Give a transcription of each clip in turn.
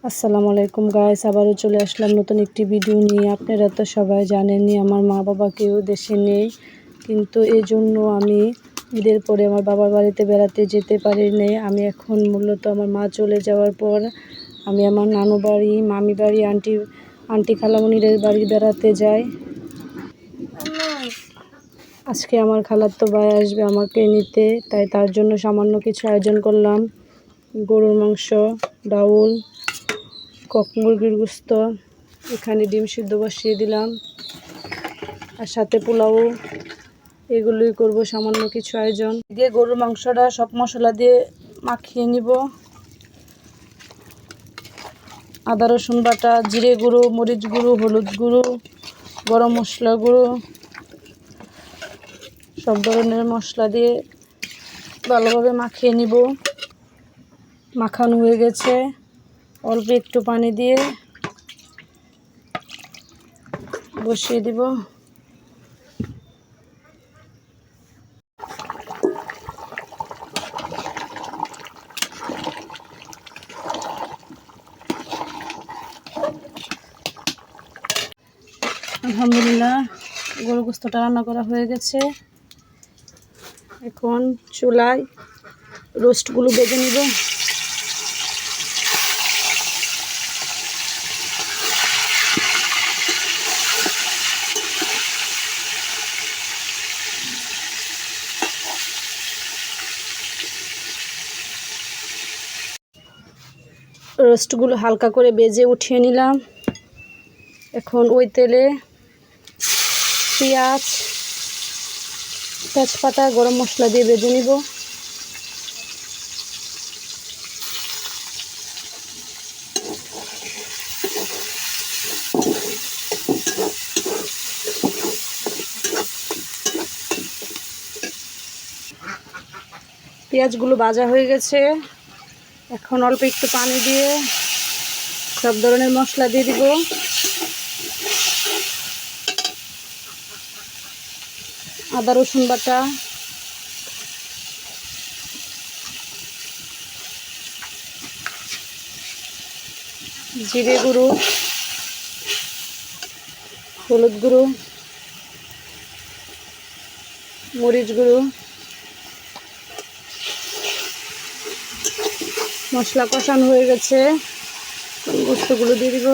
আসসালামু আলাইকুম গাইস, আবারও চলে আসলাম নতুন একটি ভিডিও নিয়ে। আপনারা তো সবাই জানেনই আমার মা বাবা কেউ দেশে নেই, কিন্তু এই জন্য আমি ঈদের পরে আমার বাবার বাড়িতে বেড়াতে যেতে পারিনি। আমি এখন মূলত আমার মা চলে যাওয়ার পর আমি আমার নানু বাড়ি, মামি বাড়ি, আন্টি খালামণিদের বাড়ি বেড়াতে যাই। আজকে আমার খালাতো ভাই আসবে আমাকে নিতে, তাই তার জন্য সামান্য কিছু আয়োজন করলাম। গরুর মাংস, ডাউল, কক মুরগির গোস্ত, এখানে ডিম সিদ্ধ বসিয়ে দিলাম, আর সাথে পোলাও। এগুলোই করব, সামান্য কিছু আয়োজন দিয়ে। গরুর মাংসটা সব মশলা দিয়ে মাখিয়ে নিব। আদা রসুন বাটা, জিরে গুঁড়ো, মরিচ গুঁড়ো, হলুদ গুঁড়ো, গরম মশলা গুঁড়ো, সব ধরনের মশলা দিয়ে ভালোভাবে মাখিয়ে নিব। মাখানো হয়ে গেছে, অল্প একটু পানি দিয়ে বসিয়ে দিব। আলহামদুলিল্লাহ, গরুর গোস্তটা রান্না করা হয়ে গেছে। এখন চুলায় রোস্টগুলো বেজে নিব। রোস্টগুলো হালকা করে বেজে উঠিয়ে নিলাম। এখন ওই তেলে পেঁয়াজ, তেজপাতা, গরম মশলা দিয়ে ভেজে নিব। পেঁয়াজগুলো ভাজা হয়ে গেছে, এখন অল্প একটু পানি দিয়ে সব ধরনের মশলা দিয়ে দিব। আদা রসুন বাটা, জিরে গুঁড়ো, হলুদ গুঁড়ো, মরিচ গুঁড়ো, মশলা কষানো হয়ে গেছে, গোস্তগুলো দিয়ে দিব।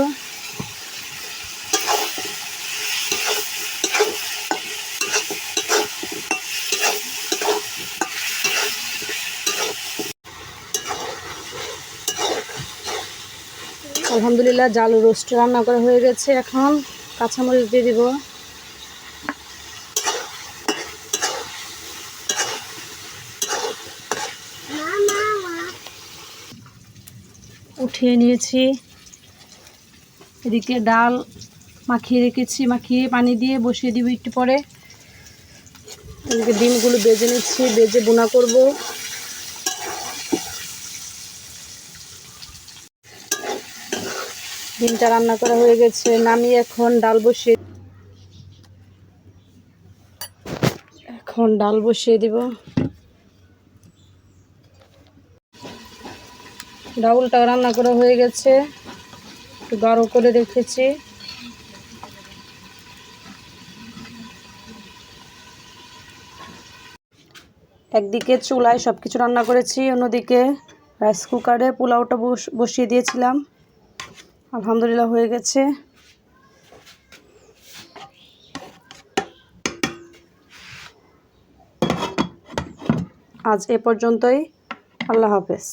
আলহামদুলিল্লাহ, জাল রোস্ট রান্না করা হয়ে গেছে। এখন কাঁচামরিচ দিয়ে দিব। উঠিয়ে নিয়েছি। এদিকে ডাল মাখিয়ে রেখেছি, মাখিয়ে পানি দিয়ে বসিয়ে দিব একটু পরে। এদিকে ডিমগুলো বেজে নিচ্ছি, বেজে বোনা করব। ডিমটা রান্না করা হয়ে গেছে, নামিয়ে এখন ডাল বসিয়ে দিব। ডাউলটাও রান্না করা হয়ে গেছে, একটু গাঢ় করে রেখেছি। একদিকে চুলায় সব কিছু রান্না করেছি, অন্যদিকে রাইস কুকারে পোলাওটা বসিয়ে দিয়েছিলাম। আলহামদুলিল্লাহ, হয়ে গেছে। আজ এ পর্যন্তই। আল্লাহ হাফেজ।